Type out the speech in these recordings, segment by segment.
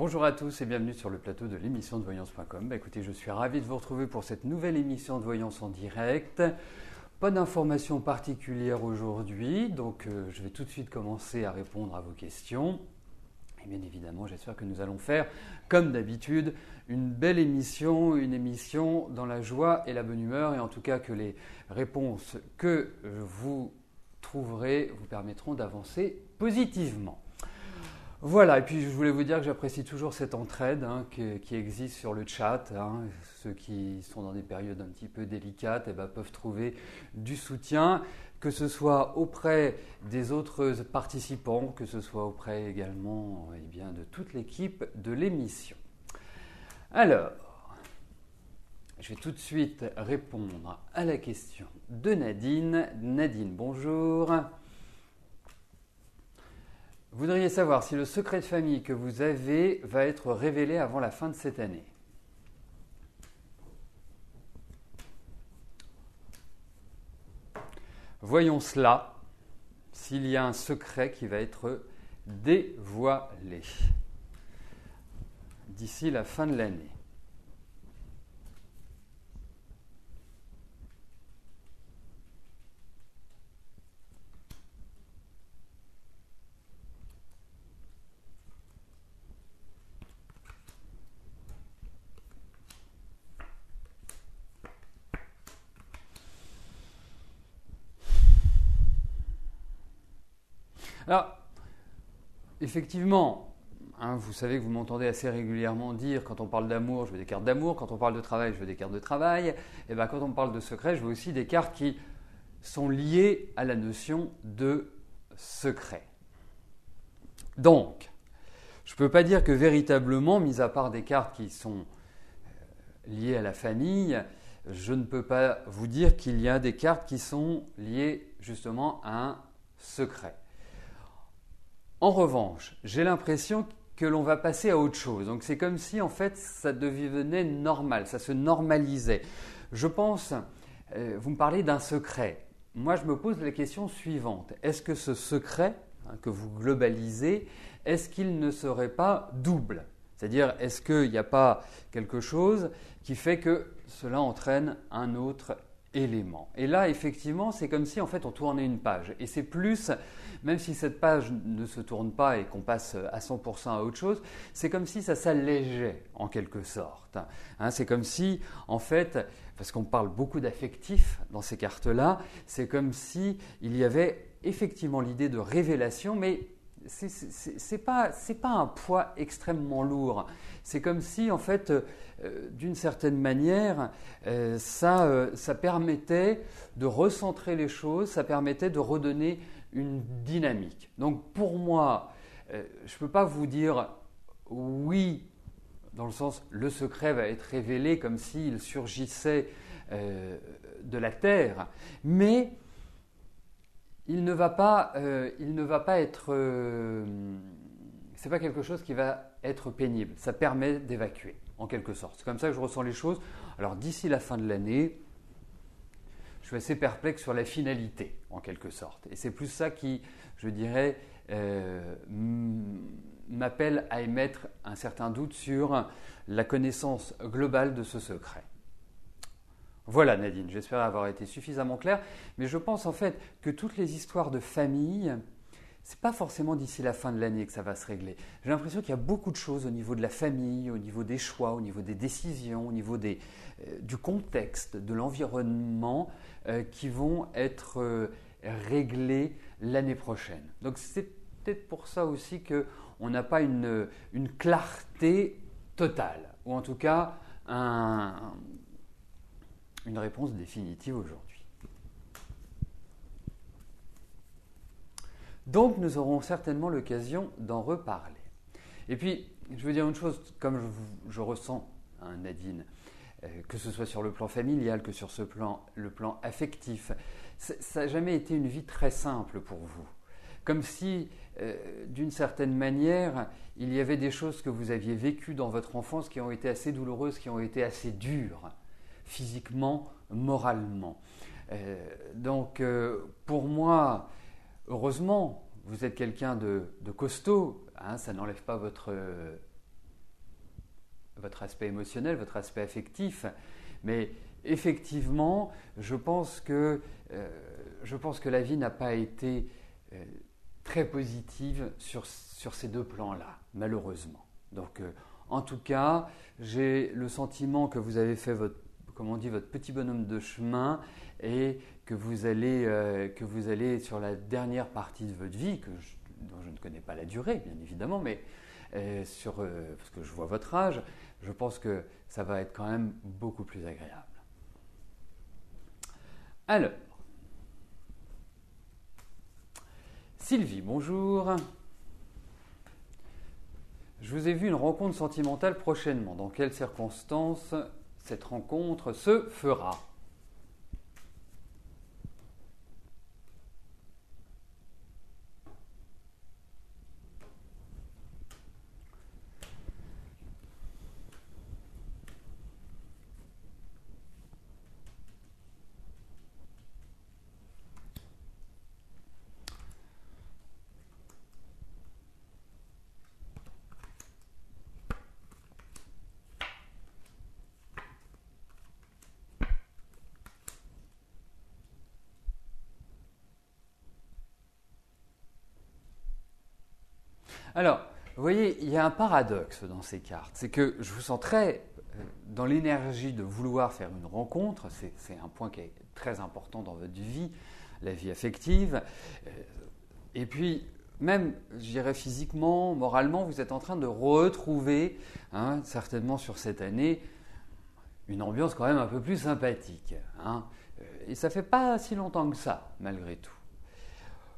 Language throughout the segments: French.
Bonjour à tous et bienvenue sur le plateau de l'émission de voyance.com. Écoutez, je suis ravi de vous retrouver pour cette nouvelle émission de voyance en direct. Pas d'informations particulières aujourd'hui, donc je vais tout de suite commencer à répondre à vos questions. Et bien évidemment, j'espère que nous allons faire, comme d'habitude, une belle émission, une émission dans la joie et la bonne humeur, et en tout cas que les réponses que vous trouverez vous permettront d'avancer positivement. Voilà, et puis je voulais vous dire que j'apprécie toujours cette entraide qui existe sur le chat. Ceux qui sont dans des périodes un petit peu délicates peuvent trouver du soutien, que ce soit auprès des autres participants, que ce soit auprès également de toute l'équipe de l'émission. Alors, je vais tout de suite répondre à la question de Nadine. Nadine, bonjour. Vous voudriez savoir si le secret de famille que vous avez va être révélé avant la fin de cette année. Voyons cela, s'il y a un secret qui va être dévoilé d'ici la fin de l'année. Alors, effectivement, vous savez que vous m'entendez assez régulièrement dire quand on parle d'amour, je veux des cartes d'amour, quand on parle de travail, je veux des cartes de travail, et quand on parle de secret, je veux aussi des cartes qui sont liées à la notion de secret. Donc, je ne peux pas dire que véritablement, mis à part des cartes qui sont liées à la famille, je ne peux pas vous dire qu'il y a des cartes qui sont liées justement à un secret. En revanche, j'ai l'impression que l'on va passer à autre chose. Donc c'est comme si en fait ça devenait normal, ça se normalisait. Je pense, vous me parlez d'un secret. Moi je me pose la question suivante. Est-ce que ce secret que vous globalisez, est-ce qu'il ne serait pas double ? C'est-à-dire, est-ce qu'il n'y a pas quelque chose qui fait que cela entraîne un autre élément ? Et là, effectivement, c'est comme si en fait on tournait une page. Et c'est plus, même si cette page ne se tourne pas et qu'on passe à 100% à autre chose, c'est comme si ça s'allégeait en quelque sorte. C'est comme si, en fait, parce qu'on parle beaucoup d'affectif dans ces cartes-là, c'est comme si il y avait effectivement l'idée de révélation, mais c'est pas un poids extrêmement lourd. C'est comme si, en fait, d'une certaine manière, ça permettait de recentrer les choses, ça permettait de redonner une dynamique. Donc pour moi, je ne peux pas vous dire oui, dans le sens le secret va être révélé comme s'il surgissait de la terre, mais il ne va pas être. C'est pas quelque chose qui va être pénible. Ça permet d'évacuer, en quelque sorte. C'est comme ça que je ressens les choses. Alors d'ici la fin de l'année, je suis assez perplexe sur la finalité, en quelque sorte. Et c'est plus ça qui, je dirais, m'appelle à émettre un certain doute sur la connaissance globale de ce secret. Voilà Nadine, j'espère avoir été suffisamment clair, mais je pense en fait que toutes les histoires de famille, ce n'est pas forcément d'ici la fin de l'année que ça va se régler. J'ai l'impression qu'il y a beaucoup de choses au niveau de la famille, au niveau des choix, au niveau des décisions, au niveau du contexte, de l'environnement qui vont être réglées l'année prochaine. Donc c'est peut-être pour ça aussi qu'on n'a pas une clarté totale, ou en tout cas une réponse définitive aujourd'hui. Donc nous aurons certainement l'occasion d'en reparler. Et puis, je veux dire une chose, comme je ressens, Nadine, que ce soit sur le plan familial, que sur le plan affectif, ça n'a jamais été une vie très simple pour vous. Comme si, d'une certaine manière, il y avait des choses que vous aviez vécues dans votre enfance qui ont été assez douloureuses, qui ont été assez dures, physiquement, moralement. Donc, pour moi, heureusement, vous êtes quelqu'un de costaud, ça n'enlève pas votre votre aspect émotionnel, votre aspect affectif. Mais effectivement, je pense que la vie n'a pas été très positive sur ces deux plans-là, malheureusement. Donc, en tout cas, j'ai le sentiment que vous avez fait votre petit bonhomme de chemin et que vous allez sur la dernière partie de votre vie, dont je ne connais pas la durée, bien évidemment, mais parce que je vois votre âge, je pense que ça va être quand même beaucoup plus agréable. Alors, Sylvie, bonjour. Je vous ai vu une rencontre sentimentale prochainement. Dans quelles circonstances cette rencontre se fera ? Alors, vous voyez, il y a un paradoxe dans ces cartes. C'est que je vous sens très dans l'énergie de vouloir faire une rencontre. C'est un point qui est très important dans votre vie, la vie affective. Et puis, même, je dirais physiquement, moralement, vous êtes en train de retrouver, certainement sur cette année, une ambiance quand même un peu plus sympathique. Et ça ne fait pas si longtemps que ça, malgré tout.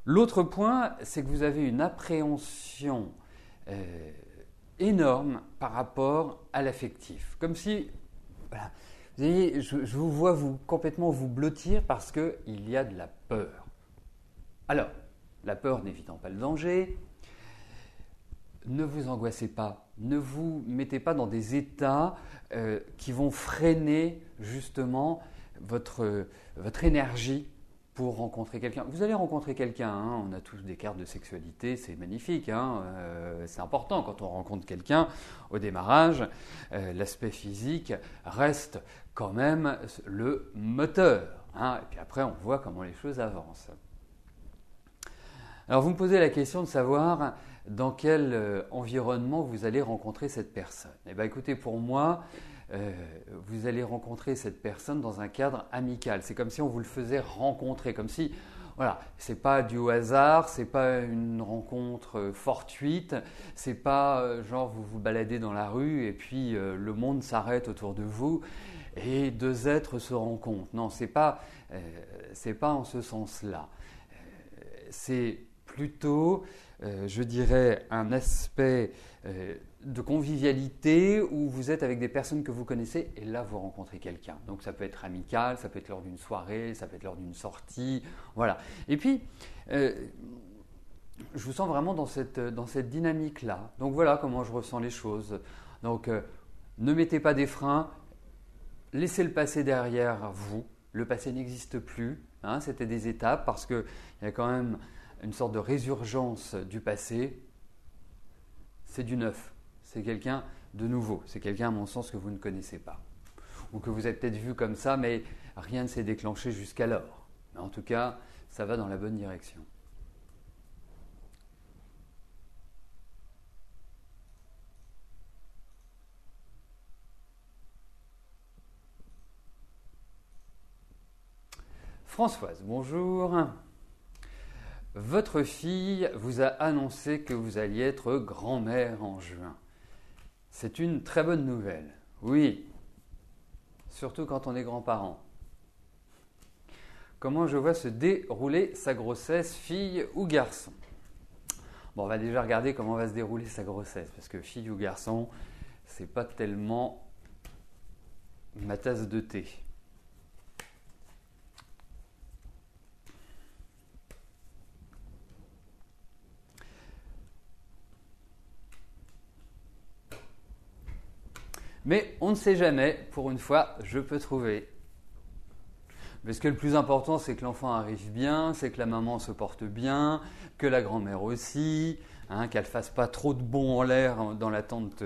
L'autre point, c'est que vous avez une appréhension énorme par rapport à l'affectif. Comme si, voilà, vous voyez, je vous vois complètement vous blottir parce qu'il y a de la peur. Alors, la peur n'évitant pas le danger, ne vous angoissez pas, ne vous mettez pas dans des états qui vont freiner justement votre énergie pour rencontrer quelqu'un. Vous allez rencontrer quelqu'un, on a tous des cartes de sexualité, c'est magnifique, c'est important quand on rencontre quelqu'un au démarrage, l'aspect physique reste quand même le moteur, et puis après on voit comment les choses avancent. Alors vous me posez la question de savoir dans quel environnement vous allez rencontrer cette personne. Eh bien écoutez, pour moi, vous allez rencontrer cette personne dans un cadre amical. C'est comme si on vous le faisait rencontrer, comme si, voilà, c'est pas du hasard, c'est pas une rencontre fortuite, c'est pas genre vous vous baladez dans la rue et puis le monde s'arrête autour de vous et deux êtres se rencontrent. Non, c'est pas en ce sens-là. C'est plutôt, je dirais, un aspect de convivialité où vous êtes avec des personnes que vous connaissez et là vous rencontrez quelqu'un. Donc ça peut être amical, ça peut être lors d'une soirée, ça peut être lors d'une sortie, voilà. Et puis, je vous sens vraiment dans cette dynamique-là. Donc voilà comment je ressens les choses. Donc ne mettez pas des freins, laissez le passé derrière vous. Le passé n'existe plus, c'était des étapes parce qu'il y a quand même une sorte de résurgence du passé. C'est du neuf. C'est quelqu'un de nouveau. C'est quelqu'un, à mon sens, que vous ne connaissez pas. Ou que vous avez peut-être vu comme ça, mais rien ne s'est déclenché jusqu'alors. Mais en tout cas, ça va dans la bonne direction. Françoise, bonjour. Votre fille vous a annoncé que vous alliez être grand-mère en juin. C'est une très bonne nouvelle, oui, surtout quand on est grands-parents. Comment je vois se dérouler sa grossesse, fille ou garçon ? Bon, on va déjà regarder comment va se dérouler sa grossesse, parce que fille ou garçon, c'est pas tellement ma tasse de thé. Mais on ne sait jamais, pour une fois, je peux trouver. Parce que le plus important, c'est que l'enfant arrive bien, c'est que la maman se porte bien, que la grand-mère aussi, qu'elle ne fasse pas trop de bond en l'air dans l'attente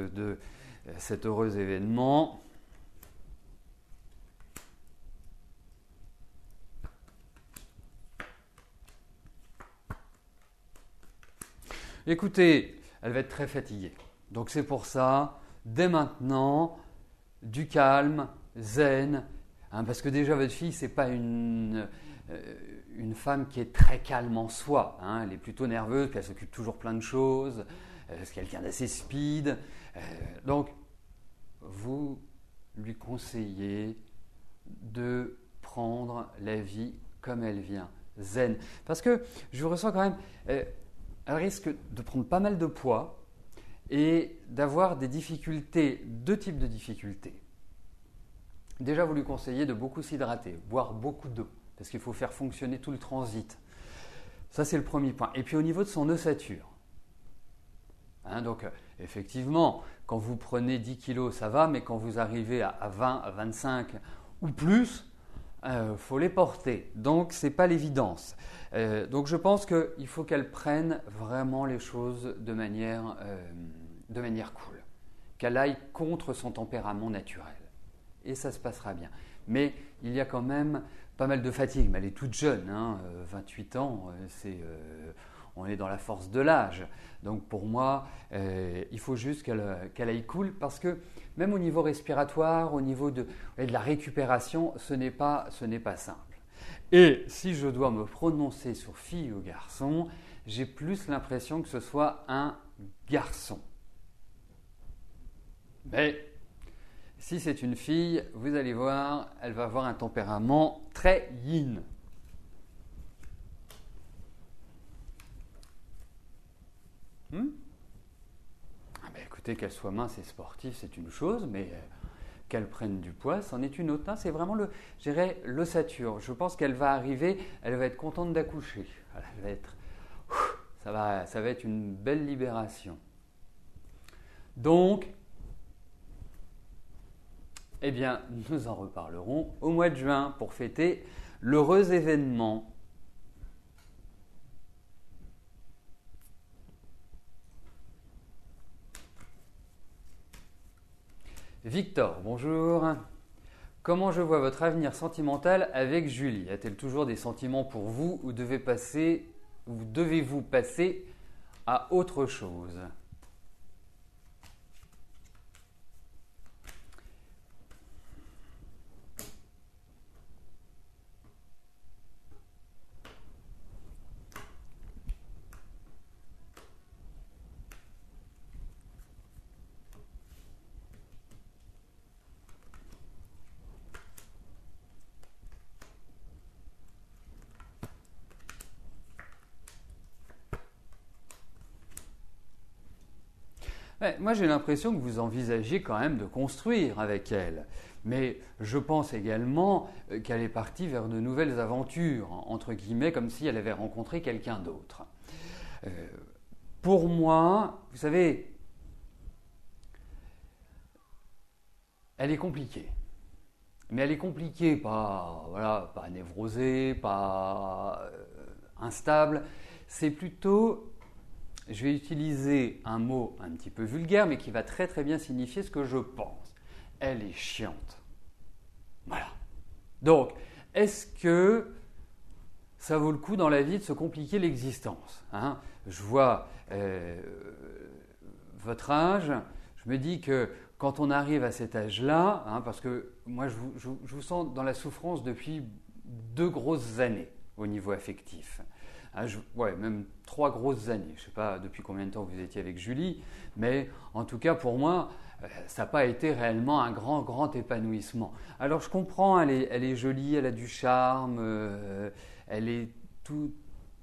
cet heureux événement. Écoutez, elle va être très fatiguée. Donc c'est pour ça, dès maintenant, du calme, zen, hein, parce que déjà votre fille, c'est pas une femme qui est très calme en soi. Hein, elle est plutôt nerveuse, puis elle s'occupe toujours plein de choses. C'est quelqu'un d'assez speed. Donc, vous lui conseillez de prendre la vie comme elle vient, zen. Parce que je ressens quand même, elle risque de prendre pas mal de poids et d'avoir des difficultés, deux types de difficultés. Déjà, vous lui conseillez de beaucoup s'hydrater, boire beaucoup d'eau, parce qu'il faut faire fonctionner tout le transit. Ça, c'est le premier point. Et puis au niveau de son ossature. Hein, donc, effectivement, quand vous prenez 10 kilos, ça va, mais quand vous arrivez à 20, à 25 ou plus, faut les porter. Donc, ce n'est pas l'évidence. Donc, je pense qu'il faut qu'elle prenne vraiment les choses de manière cool. Qu'elle aille contre son tempérament naturel. Et ça se passera bien. Mais il y a quand même pas mal de fatigue. Mais elle est toute jeune, hein, 28 ans, on est dans la force de l'âge. Donc pour moi, il faut juste qu'elle aille cool parce que même au niveau respiratoire, au niveau de la récupération, ce n'est pas simple. Et si je dois me prononcer sur fille ou garçon, j'ai plus l'impression que ce soit un garçon. Mais si c'est une fille, vous allez voir, elle va avoir un tempérament très yin. Écoutez, qu'elle soit mince et sportive, c'est une chose, mais qu'elle prenne du poids, c'en est une autre. C'est vraiment l'ossature. Je pense qu'elle va arriver, elle va être contente d'accoucher. Ça va être une belle libération. Donc, eh bien, nous en reparlerons au mois de juin pour fêter l'heureux événement. Victor, bonjour. Comment je vois votre avenir sentimental avec Julie? A-t-elle toujours des sentiments pour vous ou devez-vous passer à autre chose? Moi, j'ai l'impression que vous envisagez quand même de construire avec elle. Mais je pense également qu'elle est partie vers de nouvelles aventures, entre guillemets, comme si elle avait rencontré quelqu'un d'autre. Pour moi, vous savez, elle est compliquée. Mais elle est compliquée, pas névrosée, pas instable. C'est plutôt, je vais utiliser un mot un petit peu vulgaire, mais qui va très très bien signifier ce que je pense. Elle est chiante. Voilà. Donc, est-ce que ça vaut le coup dans la vie de se compliquer l'existence, hein? Je vois votre âge, je me dis que quand on arrive à cet âge-là, hein, parce que moi je vous sens dans la souffrance depuis 2 grosses années au niveau affectif. Même 3 grosses années. Je ne sais pas depuis combien de temps vous étiez avec Julie, mais en tout cas pour moi, ça n'a pas été réellement un grand épanouissement. Alors je comprends, elle est jolie, elle a du charme, elle est tout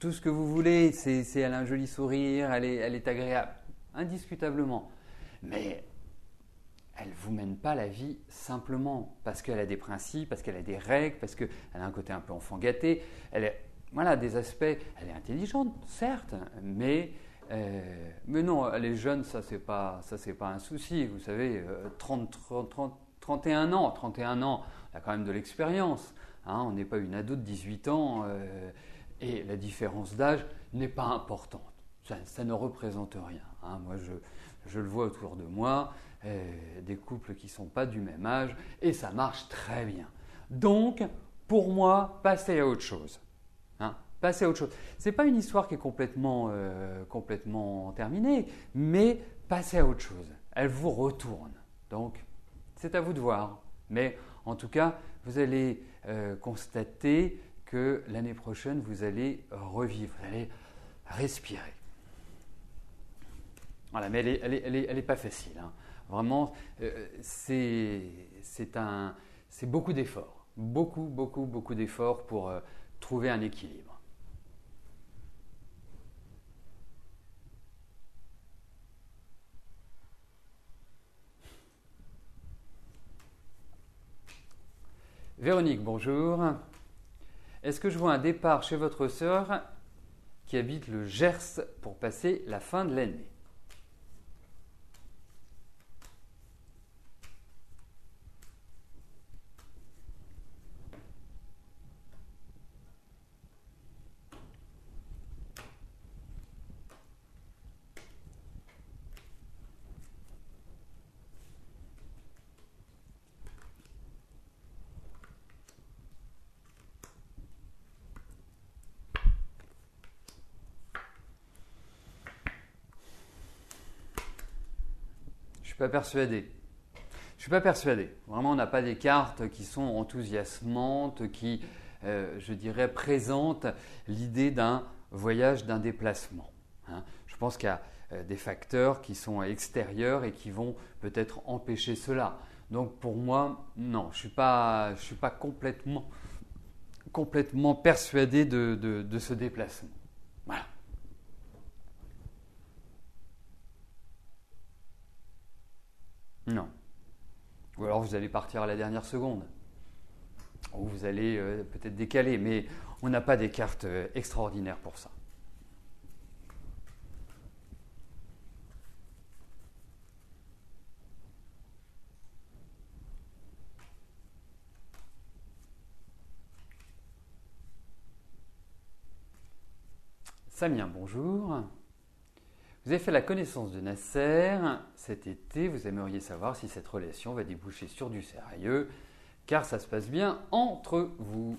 ce que vous voulez, elle a un joli sourire, elle est agréable, indiscutablement. Mais elle ne vous mène pas la vie simplement parce qu'elle a des principes, parce qu'elle a des règles, parce qu'elle a un côté un peu enfant gâté. Voilà, des aspects, elle est intelligente, certes, mais non, elle est jeune, ça c'est pas un souci. Vous savez, 31 ans, on a quand même de l'expérience. Hein, on n'est pas une ado de 18 ans et la différence d'âge n'est pas importante. Ça ne représente rien. Hein. Moi, je le vois autour de moi. des couples qui ne sont pas du même âge, et ça marche très bien. Donc, pour moi, passez à autre chose. Hein, passez à autre chose. Ce n'est pas une histoire qui est complètement terminée, mais passez à autre chose. Elle vous retourne. Donc, c'est à vous de voir. Mais en tout cas, vous allez constater que l'année prochaine, vous allez revivre, vous allez respirer. Voilà, mais elle est pas facile. Hein. Vraiment, c'est beaucoup d'efforts. Beaucoup d'efforts pour trouver un équilibre. Véronique, bonjour. Est-ce que je vois un départ chez votre sœur qui habite le Gers pour passer la fin de l'année? Je ne suis pas persuadé. Je ne suis pas persuadé. Vraiment, on n'a pas des cartes qui sont enthousiasmantes, qui, je dirais, présentent l'idée d'un voyage, d'un déplacement. Hein. Je pense qu'il y a des facteurs qui sont extérieurs et qui vont peut-être empêcher cela. Donc pour moi, non, je ne suis pas complètement persuadé de ce déplacement. Voilà. Non. Ou alors vous allez partir à la dernière seconde. Ou vous allez peut-être décaler, mais on n'a pas des cartes extraordinaires pour ça. Samien, bonjour. Vous avez fait la connaissance de Nasser cet été. Vous aimeriez savoir si cette relation va déboucher sur du sérieux, car ça se passe bien entre vous.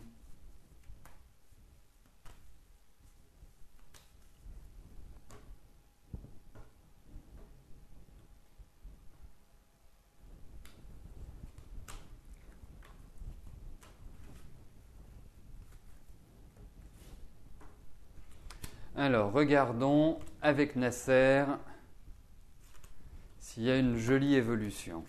Alors, regardons avec Nasser s'il y a une jolie évolution.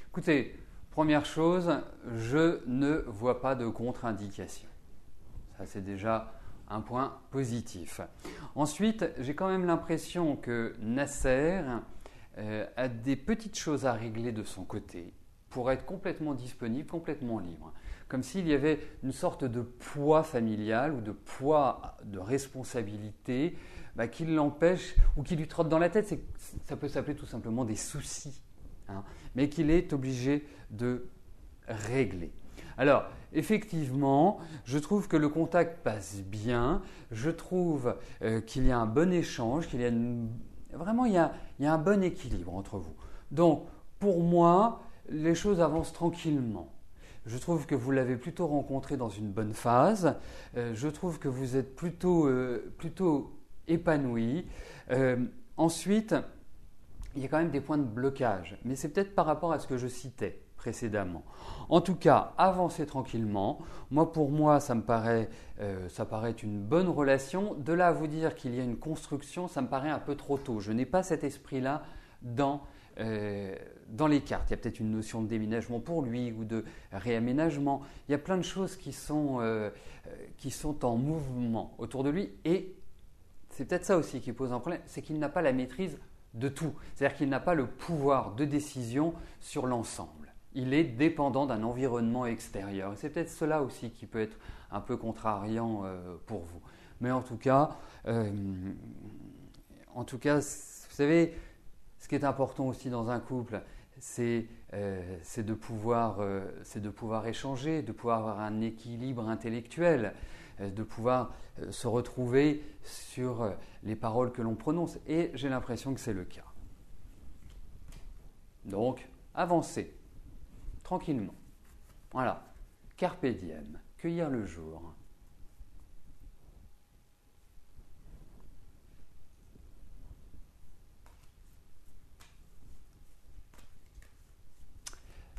Écoutez, première chose, je ne vois pas de contre-indication. Ça, c'est déjà un point positif. Ensuite, j'ai quand même l'impression que Nasser a des petites choses à régler de son côté pour être complètement disponible, complètement libre. Comme s'il y avait une sorte de poids familial ou de poids de responsabilité qui l'empêche ou qui lui trotte dans la tête. Ça peut s'appeler tout simplement des soucis, hein, mais qu'il est obligé de régler. Alors, effectivement, je trouve que le contact passe bien, je trouve qu'il y a un bon échange, vraiment il y a un bon équilibre entre vous. Donc, pour moi, les choses avancent tranquillement. Je trouve que vous l'avez plutôt rencontré dans une bonne phase, je trouve que vous êtes plutôt épanoui. Ensuite, il y a quand même des points de blocage, mais c'est peut-être par rapport à ce que je citais précédemment. En tout cas, avancez tranquillement. Pour moi, ça paraît une bonne relation. De là à vous dire qu'il y a une construction, ça me paraît un peu trop tôt. Je n'ai pas cet esprit-là dans les cartes. Il y a peut-être une notion de déménagement pour lui ou de réaménagement. Il y a plein de choses qui sont en mouvement autour de lui. Et c'est peut-être ça aussi qui pose un problème, c'est qu'il n'a pas la maîtrise de tout. C'est-à-dire qu'il n'a pas le pouvoir de décision sur l'ensemble. Il est dépendant d'un environnement extérieur. Et c'est peut-être cela aussi qui peut être un peu contrariant pour vous. Mais en tout cas, vous savez, ce qui est important aussi dans un couple, c'est de pouvoir échanger, de pouvoir avoir un équilibre intellectuel, de pouvoir se retrouver sur les paroles que l'on prononce. Et j'ai l'impression que c'est le cas. Donc, avancez, tranquillement. Voilà, carpe diem, cueillir le jour.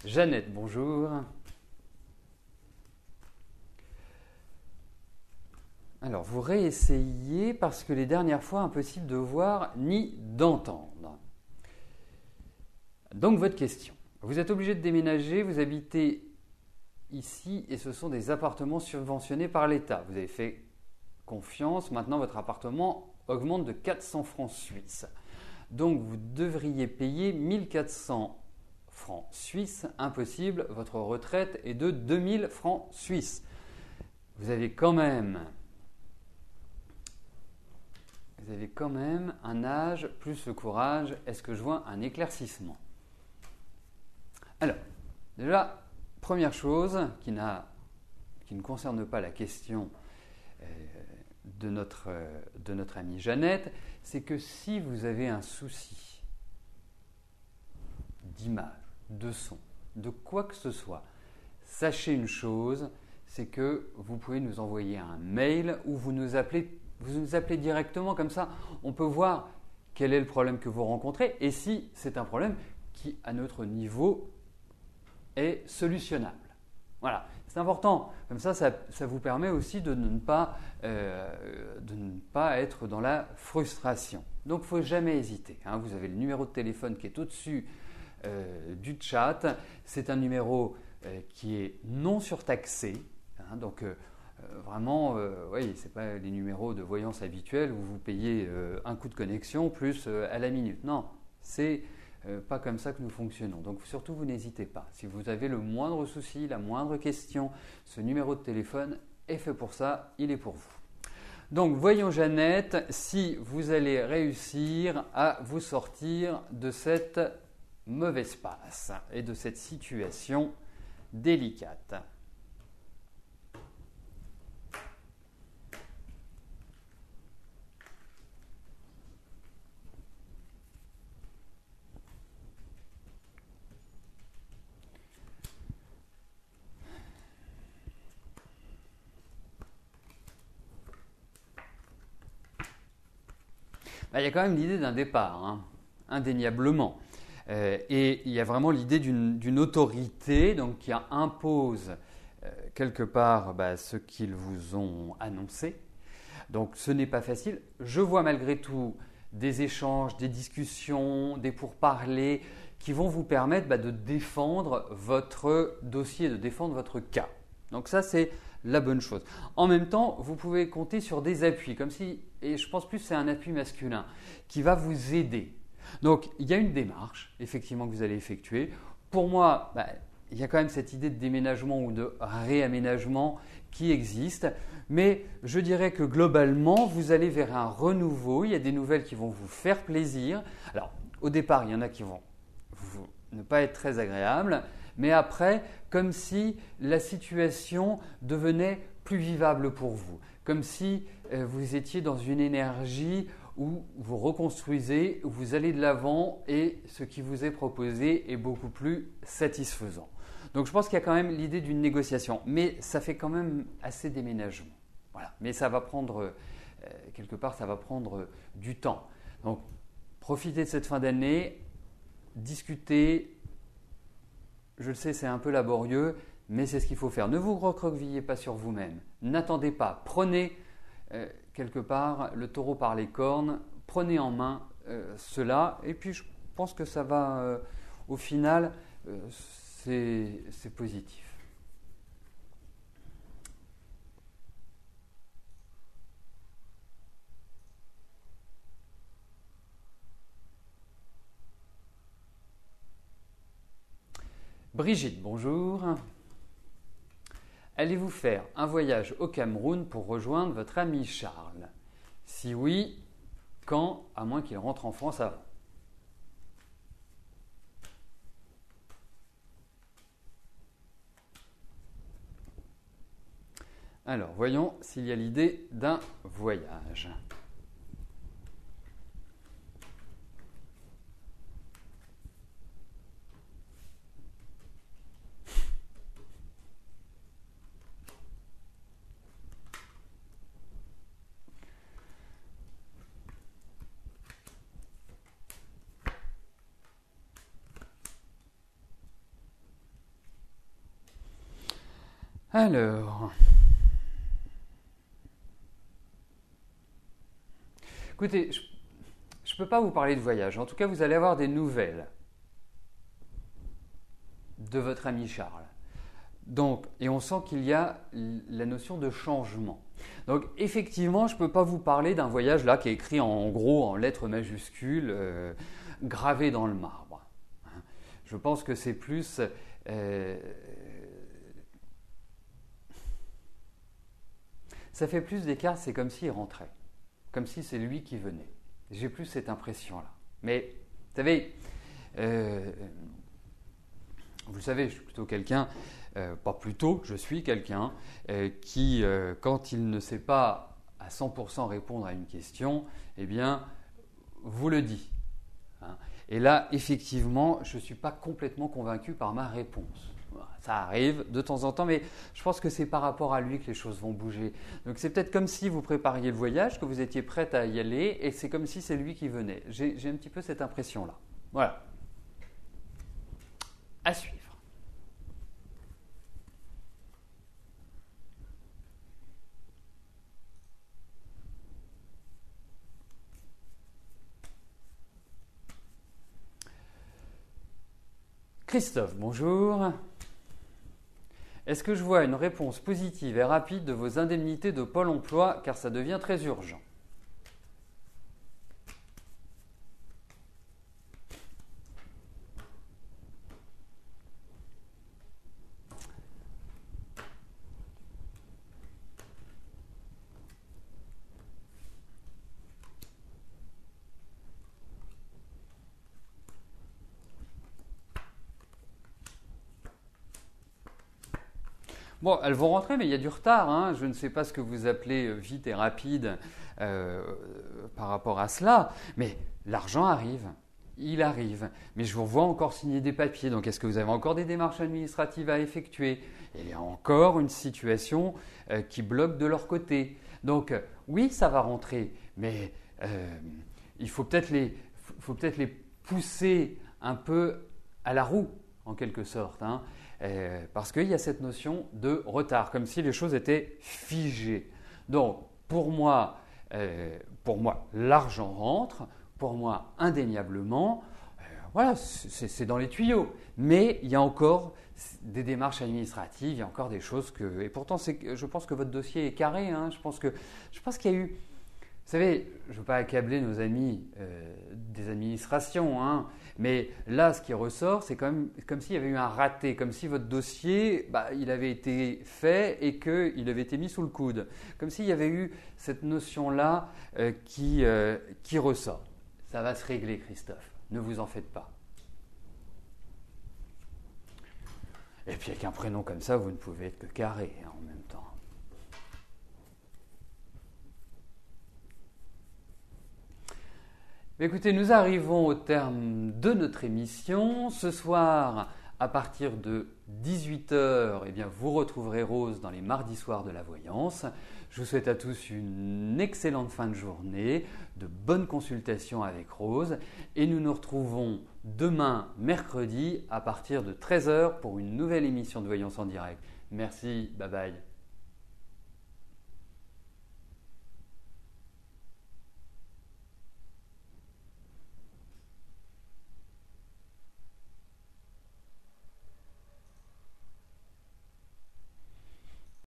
Jeannette, bonjour. Alors, vous réessayez parce que les dernières fois, impossible de voir ni d'entendre. Donc, votre question. Vous êtes obligé de déménager, vous habitez ici et ce sont des appartements subventionnés par l'État. Vous avez fait confiance, maintenant votre appartement augmente de 400 francs suisses. Donc, vous devriez payer 1400 francs suisses, impossible, votre retraite est de 2000 francs suisses. Vous avez quand même un âge plus le courage. Est-ce que je vois un éclaircissement? Alors, déjà, première chose qui ne concerne pas la question de notre amie Jeannette, c'est que si vous avez un souci d'image, de son, de quoi que ce soit, sachez une chose, c'est que vous pouvez nous envoyer un mail ou vous nous appelez directement, comme ça on peut voir quel est le problème que vous rencontrez et si c'est un problème qui, à notre niveau, est solutionnable. Voilà, c'est important. Comme ça vous permet aussi de ne pas être dans la frustration. Donc, il ne faut jamais hésiter. Vous avez le numéro de téléphone qui est au-dessus du chat. C'est un numéro qui est non surtaxé. Donc, vraiment, oui, ce n'est pas les numéros de voyance habituels où vous payez un coût de connexion plus à la minute. Non, c'est pas comme ça que nous fonctionnons. Donc surtout, vous n'hésitez pas. Si vous avez le moindre souci, la moindre question, ce numéro de téléphone est fait pour ça, il est pour vous. Donc voyons Jeannette, si vous allez réussir à vous sortir de cette mauvaise passe et de cette situation délicate. Il y a quand même l'idée d'un départ, indéniablement. Et il y a vraiment l'idée d'une autorité donc, qui impose quelque part ce qu'ils vous ont annoncé. Donc ce n'est pas facile. Je vois malgré tout des échanges, des discussions, des pourparlers qui vont vous permettre de défendre votre dossier, de défendre votre cas. Donc ça, c'est la bonne chose. En même temps, vous pouvez compter sur des appuis, comme si, et je pense plus que c'est un appui masculin, qui va vous aider. Donc, il y a une démarche, effectivement, que vous allez effectuer. Pour moi, il y a quand même cette idée de déménagement ou de réaménagement qui existe, mais je dirais que globalement, vous allez vers un renouveau. Il y a des nouvelles qui vont vous faire plaisir. Alors, au départ, il y en a qui vont ne pas être très agréables, mais après, comme si la situation devenait plus vivable pour vous, comme si vous étiez dans une énergie où vous reconstruisez, où vous allez de l'avant et ce qui vous est proposé est beaucoup plus satisfaisant. Donc je pense qu'il y a quand même l'idée d'une négociation, mais ça fait quand même assez déménagement. Voilà. Mais ça va prendre, quelque part, ça va prendre du temps. Donc profitez de cette fin d'année, discutez. Je le sais, c'est un peu laborieux, mais c'est ce qu'il faut faire. Ne vous recroquevillez pas sur vous-même. N'attendez pas. Prenez quelque part le taureau par les cornes. Prenez en main cela. Et puis, je pense que ça va, au final, c'est positif. Brigitte, bonjour. Allez-vous faire un voyage au Cameroun pour rejoindre votre ami Charles? Si oui, quand, à moins qu'il rentre en France avant? Alors, voyons s'il y a l'idée d'un voyage. Alors, écoutez, je ne peux pas vous parler de voyage. En tout cas, vous allez avoir des nouvelles de votre ami Charles. Donc, et on sent qu'il y a la notion de changement. Donc, effectivement, je ne peux pas vous parler d'un voyage là qui est écrit en gros en lettres majuscules, gravé dans le marbre. Je pense que c'est plus... ça fait plus des cartes, c'est comme s'il rentrait. Comme si c'est lui qui venait. J'ai plus cette impression-là. Mais, vous savez, vous le savez, je suis plutôt quelqu'un, pas plutôt, je suis quelqu'un qui, quand il ne sait pas à 100% répondre à une question, eh bien, vous le dit. Hein. Et là, effectivement, je ne suis pas complètement convaincu par ma réponse. Ça arrive de temps en temps, mais je pense que c'est par rapport à lui que les choses vont bouger. Donc c'est peut-être comme si vous prépariez le voyage, que vous étiez prête à y aller, et c'est comme si c'est lui qui venait. J'ai un petit peu cette impression-là. Voilà. À suivre. Christophe, bonjour. Est-ce que je vois une réponse positive et rapide de vos indemnités de Pôle emploi car ça devient très urgent? Bon, elles vont rentrer, mais il y a du retard. Hein. Je ne sais pas ce que vous appelez vite et rapide par rapport à cela, mais l'argent arrive. Il arrive. Mais je vous vois encore signer des papiers. Donc, est-ce que vous avez encore des démarches administratives à effectuer? Il y a encore une situation qui bloque de leur côté. Donc, oui, ça va rentrer, mais il faut peut-être les pousser un peu à la roue, en quelque sorte. Hein. Parce qu'il y a cette notion de retard, comme si les choses étaient figées. Donc, pour moi, l'argent rentre, pour moi, indéniablement, voilà, c'est dans les tuyaux. Mais il y a encore des démarches administratives, il y a encore des choses que... Et pourtant, je pense que votre dossier est carré. Hein, je pense qu'il y a eu... Vous savez, je ne veux pas accabler nos amis des administrations, hein, mais là, ce qui ressort, c'est comme s'il y avait eu un raté, comme si votre dossier, il avait été fait et qu'il avait été mis sous le coude. Comme s'il y avait eu cette notion-là qui ressort. Ça va se régler, Christophe. Ne vous en faites pas. Et puis avec un prénom comme ça, vous ne pouvez être que carré hein, en même temps. Écoutez, nous arrivons au terme de notre émission. Ce soir, à partir de 18h, eh bien, vous retrouverez Rose dans les mardis soirs de la voyance. Je vous souhaite à tous une excellente fin de journée, de bonnes consultations avec Rose. Et nous nous retrouvons demain, mercredi, à partir de 13h pour une nouvelle émission de Voyance en direct. Merci, bye bye.